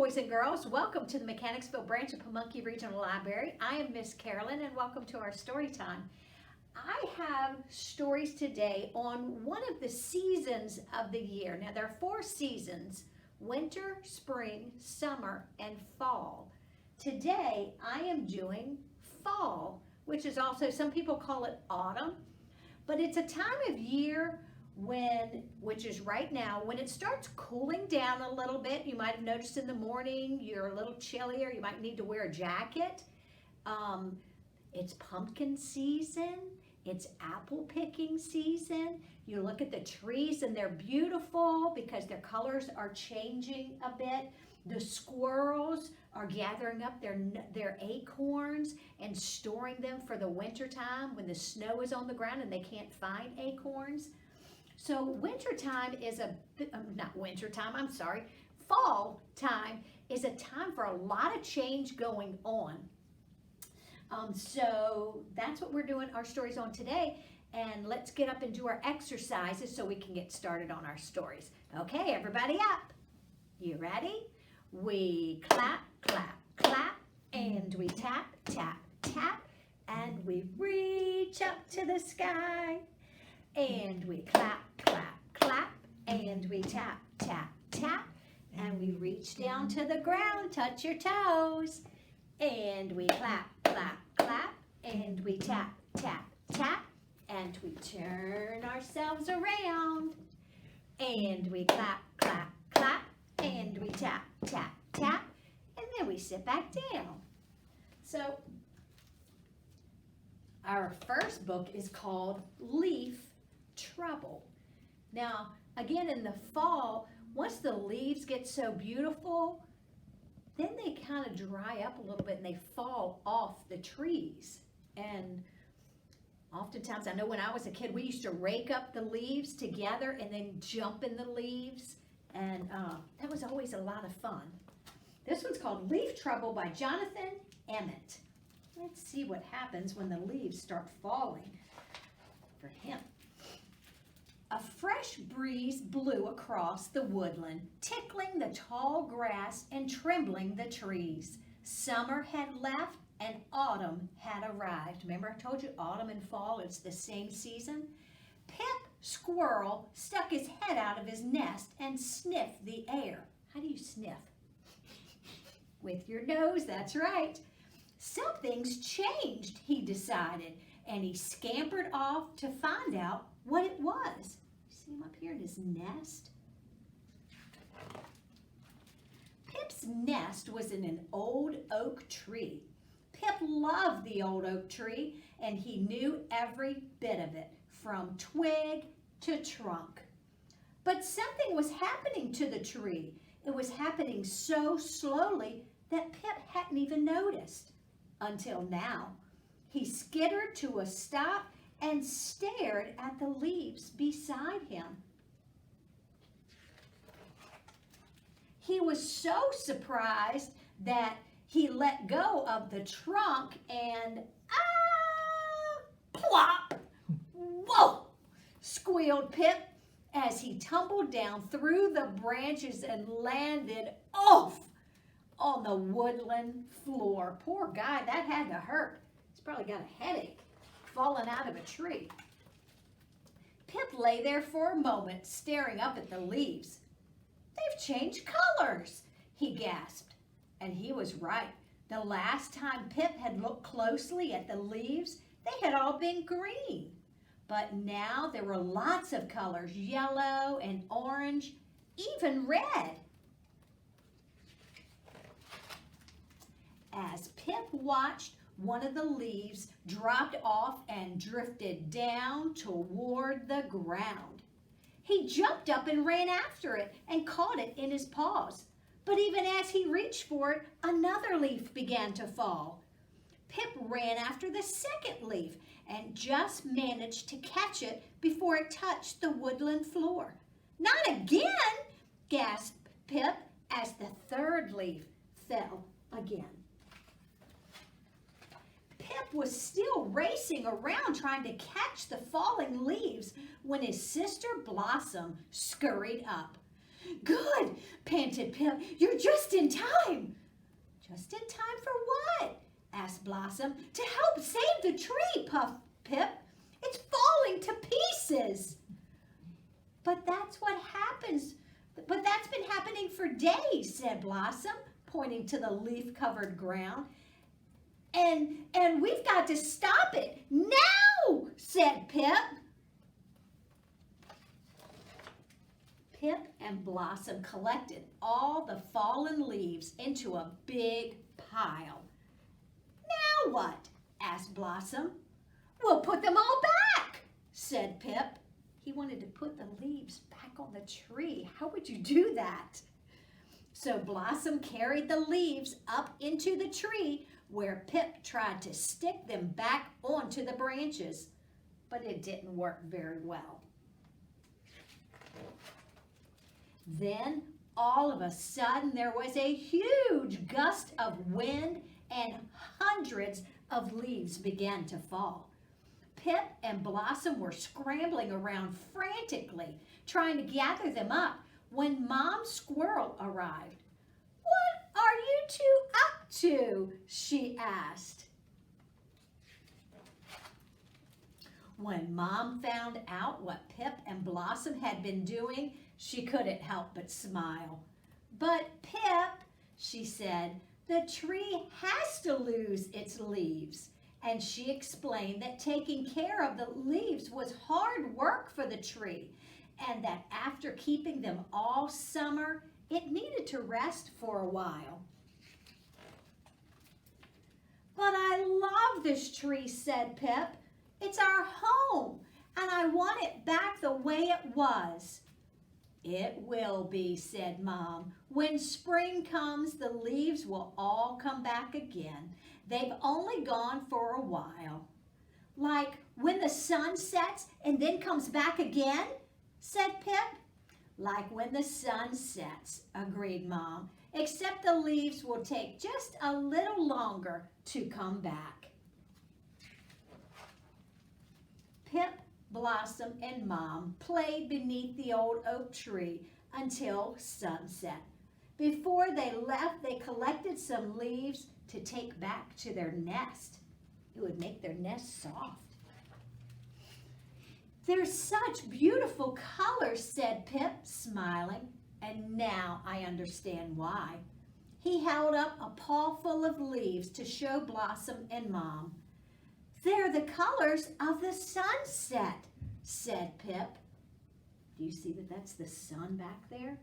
boys and girls. Welcome to the Mechanicsville branch of Pamunkey Regional Library. I am Miss Carolyn and welcome to our story time. I have stories today on one of the seasons of the year. Now there are 4 seasons: winter, spring, summer, and fall. Today I am doing fall, which is also, some people call it autumn, but it's a time of year which is right now, when it starts cooling down a little bit. You might have noticed in the morning you're a little chillier, you might need to wear a jacket. It's pumpkin season, it's apple picking season. You look at the trees and they're beautiful because their colors are changing a bit. The squirrels are gathering up their acorns and storing them for the winter time when the snow is on the ground and they can't find acorns. So wintertime is fall time is a time for a lot of change going on. So that's what we're doing our stories on today. And let's get up and do our exercises so we can get started on our stories. Okay, everybody up. You ready? We clap, clap, clap, and we tap, tap, tap, and we reach up to the sky. And we clap, clap, clap, and we tap, tap, tap, and we reach down to the ground, touch your toes. And we clap, clap, clap, and we tap, tap, tap, and we turn ourselves around. And we clap, clap, clap, and we tap, tap, tap, and then we sit back down. So our first book is called Leaf Trouble. Now, again, in the fall, once the leaves get so beautiful, then they kind of dry up a little bit and they fall off the trees. And oftentimes, I know when I was a kid, we used to rake up the leaves together and then jump in the leaves. And that was always a lot of fun. This one's called Leaf Trouble by Jonathan Emmett. Let's see what happens when the leaves start falling for him. A fresh breeze blew across the woodland, tickling the tall grass and trembling the trees. Summer had left and autumn had arrived. Remember I told you autumn and fall, it's the same season? Pip Squirrel stuck his head out of his nest and sniffed the air. How do you sniff? With your nose, that's right. Something's changed, he decided, and he scampered off to find out what it was. See him up here in his nest? Pip's nest was in an old oak tree. Pip loved the old oak tree, and he knew every bit of it, from twig to trunk. But something was happening to the tree. It was happening so slowly that Pip hadn't even noticed. Until now. He skittered to a stop and stared at the leaves beside him. He was so surprised that he let go of the trunk and plop! Whoa! Squealed Pip as he tumbled down through the branches and landed off on the woodland floor. Poor guy, that had to hurt. He's probably got a headache, falling out of a tree. Pip lay there for a moment, staring up at the leaves. They've changed colors, he gasped. And he was right. The last time Pip had looked closely at the leaves, they had all been green. But now there were lots of colors, yellow and orange, even red. As Pip watched, one of the leaves dropped off and drifted down toward the ground. He jumped up and ran after it and caught it in his paws. But even as he reached for it, another leaf began to fall. Pip ran after the second leaf and just managed to catch it before it touched the woodland floor. "Not again!" gasped Pip as the third leaf fell again. Pip was still racing around trying to catch the falling leaves when his sister Blossom scurried up. Good, panted Pip. You're just in time. Just in time for what? Asked Blossom. To help save the tree, puffed Pip. It's falling to pieces. But that's what happens. But that's been happening for days, said Blossom, pointing to the leaf-covered ground. And we've got to stop it now, said Pip. Pip and Blossom collected all the fallen leaves into a big pile. Now what? Asked Blossom. We'll put them all back, said Pip. He wanted to put the leaves back on the tree. How would you do that? So Blossom carried the leaves up into the tree where Pip tried to stick them back onto the branches, but it didn't work very well. Then, all of a sudden, there was a huge gust of wind and hundreds of leaves began to fall. Pip and Blossom were scrambling around frantically, trying to gather them up when Mom Squirrel arrived. "What are you two up to?" she asked. When Mom found out what Pip and Blossom had been doing, she couldn't help but smile. "But Pip," she said, "the tree has to lose its leaves." And she explained that taking care of the leaves was hard work for the tree, and that after keeping them all summer, it needed to rest for a while. "But I love this tree," said Pip. "It's our home, and I want it back the way it was." "It will be," said Mom. "When spring comes, the leaves will all come back again. They've only gone for a while." "Like when the sun sets and then comes back again?" said Pip. "Like when the sun sets," agreed Mom, "except the leaves will take just a little longer to come back." Pip, Blossom, and Mom played beneath the old oak tree until sunset. Before they left, they collected some leaves to take back to their nest. It would make their nest soft. "They're such beautiful colors," said Pip, smiling, "and now I understand why." He held up a paw full of leaves to show Blossom and Mom. "They're the colors of the sunset," said Pip. Do you see that that's the sun back there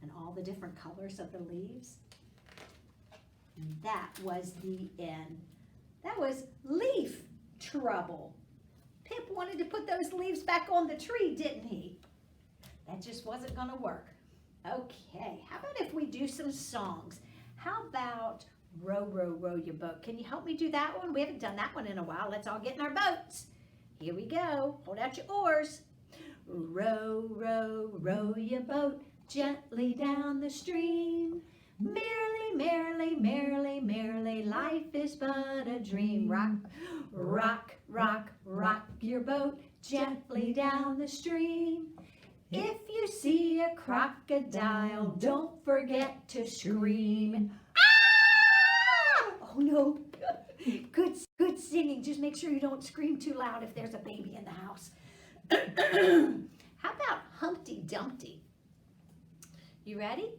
and all the different colors of the leaves? And that was the end. That was leaf trouble. Pip wanted to put those leaves back on the tree, didn't he? That just wasn't going to work. Okay, how about if we do some songs? How about Row, Row, Row Your Boat? Can you help me do that one? We haven't done that one in a while. Let's all get in our boats. Here we go. Hold out your oars. Row, row, row your boat gently down the stream. Merrily, merrily, merrily, merrily, life is but a dream. Rock, rock, rock, rock your boat gently down the stream. If you see a crocodile, don't forget to scream. Ah! Oh no, good singing. Just make sure you don't scream too loud if there's a baby in the house. How about Humpty Dumpty? You ready?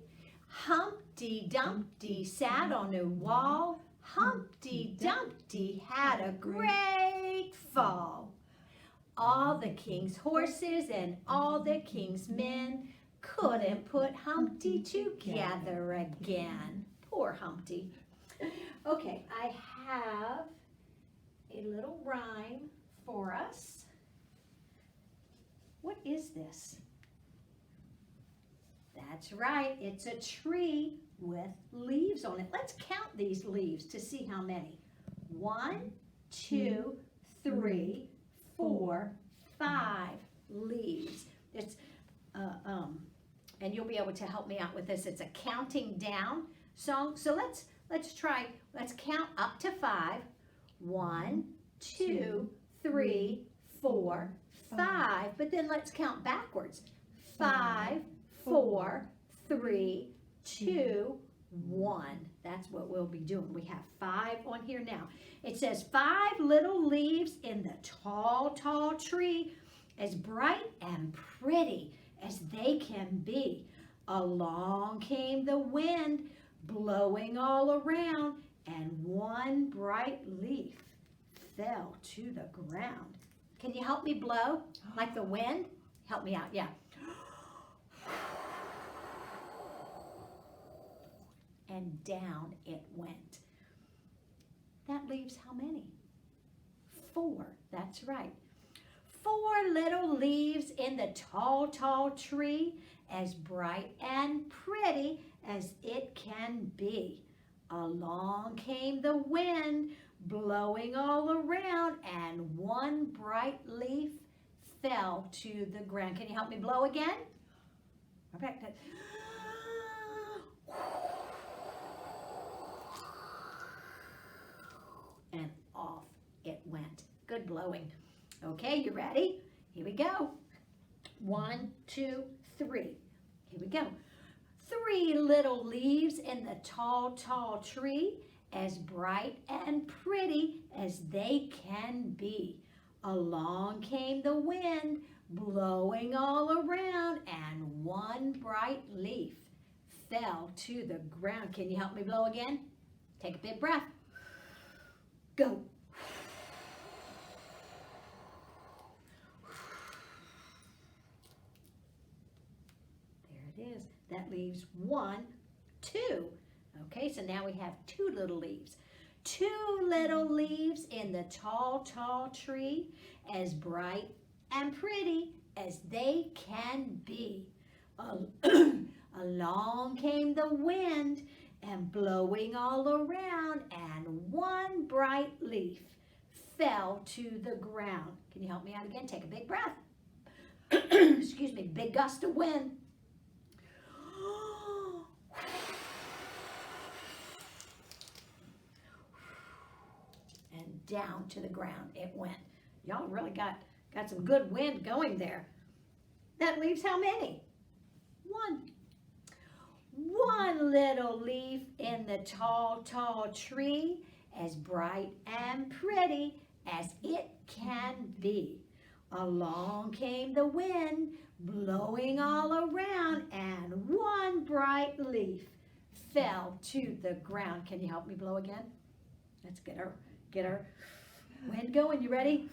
Humpty Dumpty sat on a wall. Humpty Dumpty had a great fall. All the king's horses and all the king's men couldn't put Humpty together again. Poor Humpty. Okay, I have a little rhyme for us. What is this? That's right, it's a tree with leaves on it. Let's count these leaves to see how many. 1, 2, 3, 4, 5 leaves. It's and you'll be able to help me out with this. It's a counting down song. So let's try. Let's count up to 5. 1, 2, 3, 4, 5. But then let's count backwards. 5, 4, 3, 2, 1. That's what we'll be doing. We have 5 on here now. It says 5 little leaves in the tall, tall tree, as bright and pretty as they can be. Along came the wind, blowing all around, and one bright leaf fell to the ground. Can you help me blow like the wind? Help me out, yeah. And down it went. That leaves how many? 4, that's right. 4 little leaves in the tall, tall tree, as bright and pretty as it can be. Along came the wind, blowing all around, and one bright leaf fell to the ground. Can you help me blow again? Okay, good. And off it went. Good blowing. Okay, you ready? Here we go. 1, 2, 3. Here we go. 3 little leaves in the tall, tall tree, as bright and pretty as they can be. Along came the wind, blowing all around, and one bright leaf fell to the ground. Can you help me blow again? Take a big breath. Go. There it is. That leaves 1, 2. Okay, so now we have 2 little leaves. 2 little leaves in the tall, tall tree, as bright and pretty as they can be. Along came the wind, and blowing all around, and one bright leaf fell to the ground. Can you help me out again? Take a big breath. Excuse me, big gust of wind. And down to the ground it went. Y'all really got some good wind going there. That leaves how many? 1. 1 little leaf in the tall, tall tree, as bright and pretty as it can be. Along came the wind, blowing all around, and one bright leaf fell to the ground. Can you help me blow again? Let's get our wind going. You ready?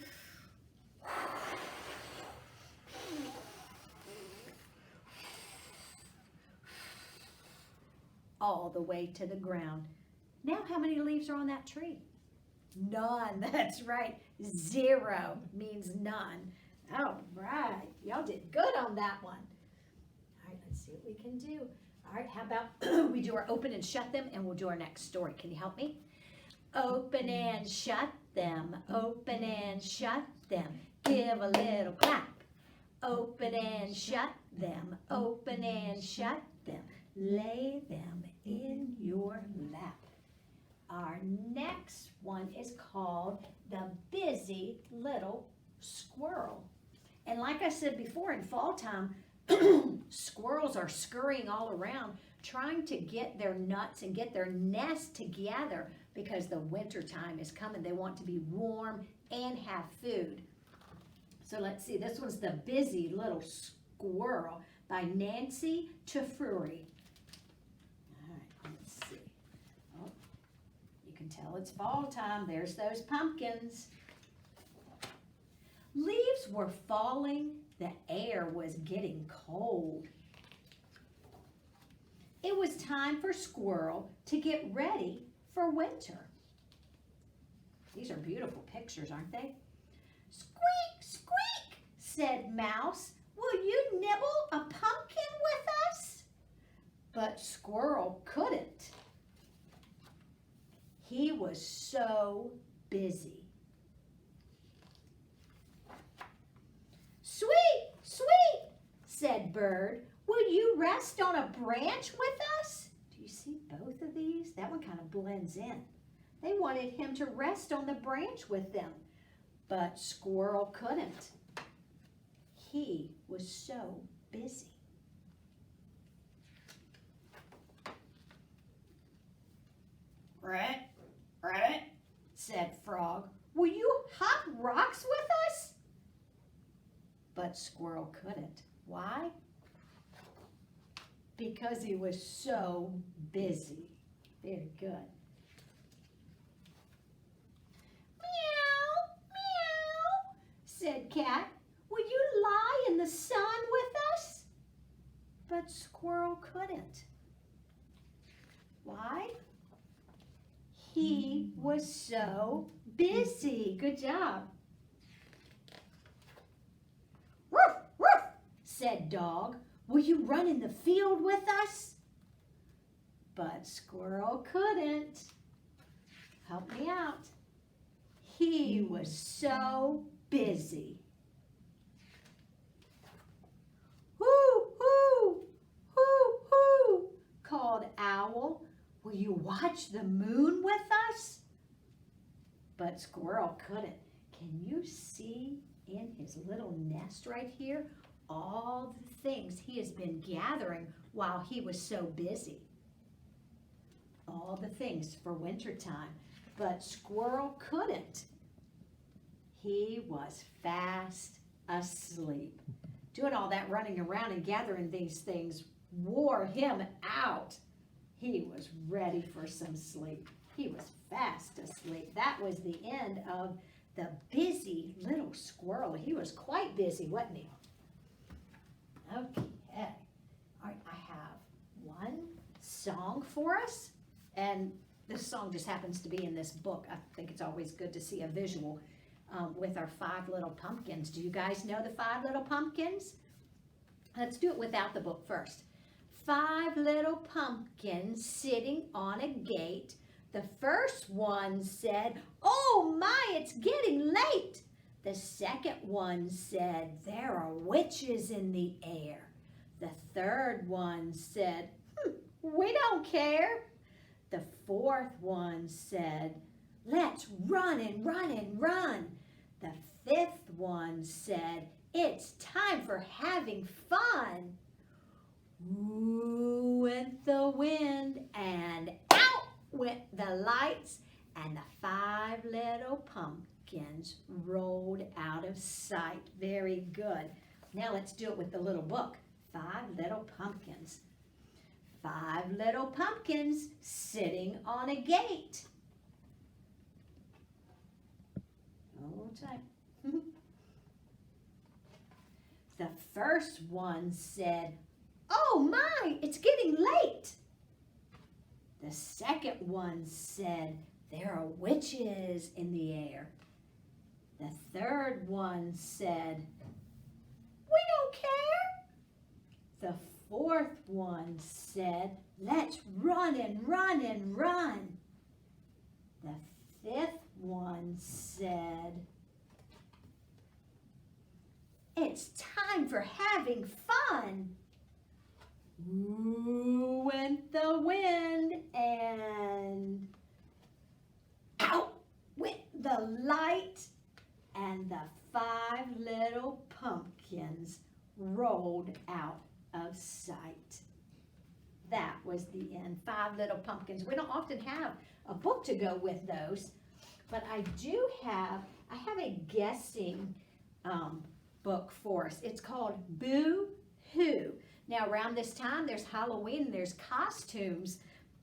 All the way to the ground. Now how many leaves are on that tree? None. That's right. 0 means none. All right. Y'all did good on that one. All right, let's see what we can do. All right, how about we do our open and shut them, and we'll do our next story. Can you help me? Open and shut them. Open and shut them. Give a little clap. Open and shut them. Open and shut them. Lay them in your lap. Our next one is called the Busy Little Squirrel. And like I said before, in fall time, squirrels are scurrying all around trying to get their nuts and get their nest together because the winter time is coming. They want to be warm and have food. So let's see, this one's the Busy Little Squirrel by Nancy Tafruri. Let's see. Oh, you can tell it's fall time. There's those pumpkins. Leaves were falling. The air was getting cold. It was time for Squirrel to get ready for winter. These are beautiful pictures, aren't they? Squeak, squeak, said Mouse. Will you nibble a pumpkin with us? But Squirrel couldn't. He was so busy. Sweet, sweet, said Bird. Will you rest on a branch with us? Do you see both of these? That one kind of blends in. They wanted him to rest on the branch with them, but Squirrel couldn't. He was so busy. "Rat, rat," said Frog. "Will you hop rocks with us?" But Squirrel couldn't. Why? Because he was so busy. Very good. "Meow, meow," said Cat. "Will you lie in the sun with us?" But Squirrel couldn't. Why? He was so busy. Good job. "Woof, woof," said Dog. "Will you run in the field with us?" But Squirrel couldn't. Help me out. He was so busy. "Hoo, hoo, hoo, hoo," called Owl. "Will you watch the moon with us?" But Squirrel couldn't. Can you see in his little nest right here all the things he has been gathering while he was so busy? All the things for wintertime. But Squirrel couldn't. He was fast asleep. Doing all that running around and gathering these things wore him out. He was ready for some sleep. He was fast asleep. That was the end of the Busy Little Squirrel. He was quite busy, wasn't he? Okay. All right, I have one song for us. And this song just happens to be in this book. I think it's always good to see a visual with our 5 little pumpkins. Do you guys know the 5 little pumpkins? Let's do it without the book first. 5 little pumpkins sitting on a gate. The first one said, "Oh my, it's getting late." The second one said, "There are witches in the air." The third one said, "We don't care." The fourth one said, "Let's run and run and run." The fifth one said, "It's time for having fun." Ooh, went the wind and out went the lights, and the 5 little pumpkins rolled out of sight. Very good. Now let's do it with the little book. 5 little pumpkins. 5 little pumpkins sitting on a gate. Hold tight. The first one said, "Oh my, it's getting late." The second one said, "There are witches in the air." The third one said, "We don't care." The fourth one said, "Let's run and run and run." The fifth one said, "It's time for having fun." Ooh, went the wind and out went the light, and the 5 little pumpkins rolled out of sight. That was the end. 5 little pumpkins. We don't often have a book to go with those, but I have a guessing book for us. It's called Boo Hoo. Now around this time there's Halloween, there's costumes.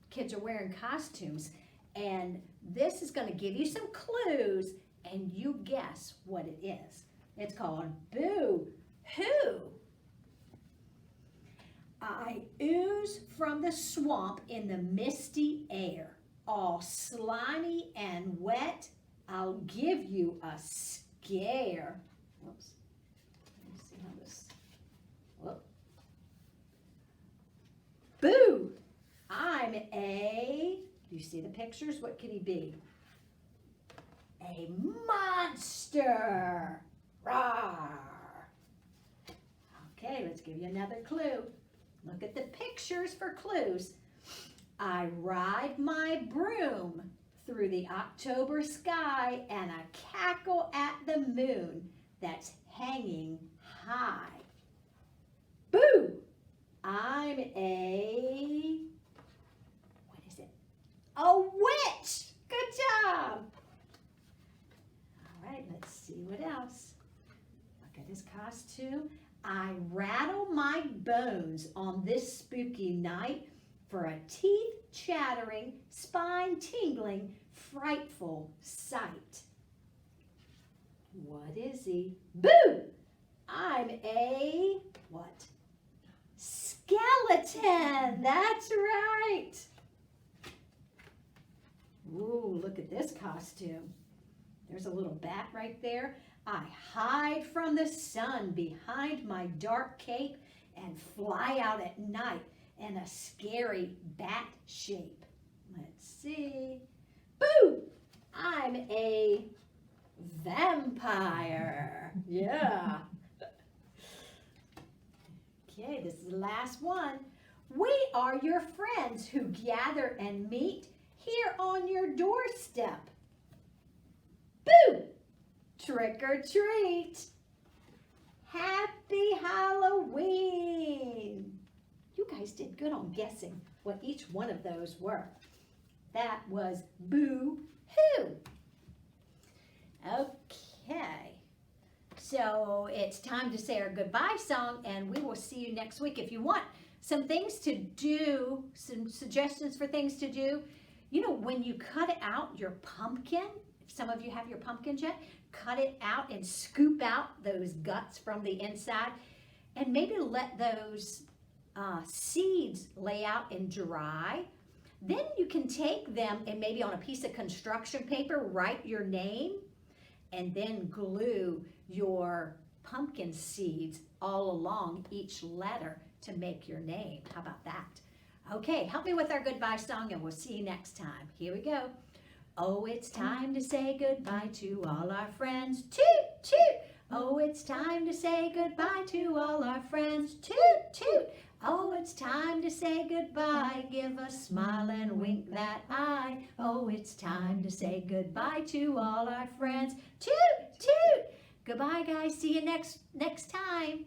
Kids are wearing costumes, and this is going to give you some clues and you guess what it is. It's called Boo Hoo. I ooze from the swamp in the misty air, all slimy and wet. I'll give you a scare. Whoops. Let me see how this. Whoop. Boo! I'm a. Do you see the pictures? What could he be? A monster. Rawr. Okay, let's give you another clue. Look at the pictures for clues. I ride my broom through the October sky, and I cackle at the moon that's hanging high. Boo! I'm a, what is it? A witch! rattle my bones on this spooky night for a teeth-chattering, spine-tingling, frightful sight. What is he? Boo! I'm a, what? Skeleton! That's right! Ooh, look at this costume. There's a little bat right there. I hide from the sun behind my dark cape and fly out at night in a scary bat shape. Let's see. Boo! I'm a vampire. Yeah. Okay, this is the last one. We are your friends who gather and meet here on your doorstep. Boo! Trick or treat. Happy Halloween. You guys did good on guessing what each one of those were. That was boo-hoo. Okay. So it's time to say our goodbye song, and we will see you next week. If you want some things to do, some suggestions for things to do, you know, when you cut out your pumpkin, if some of you have your pumpkins yet, cut it out and scoop out those guts from the inside, and maybe let those seeds lay out and dry. Then you can take them and maybe on a piece of construction paper, write your name, and then glue your pumpkin seeds all along each letter to make your name. How about that? Okay, help me with our goodbye song, and we'll see you next time. Here we go. Oh, it's time to say goodbye to all our friends. Toot, toot. Oh, it's time to say goodbye to all our friends. Toot, toot. Oh, it's time to say goodbye. Give a smile and wink that eye. Oh, it's time to say goodbye to all our friends. Toot, toot. Goodbye, guys. See you next time.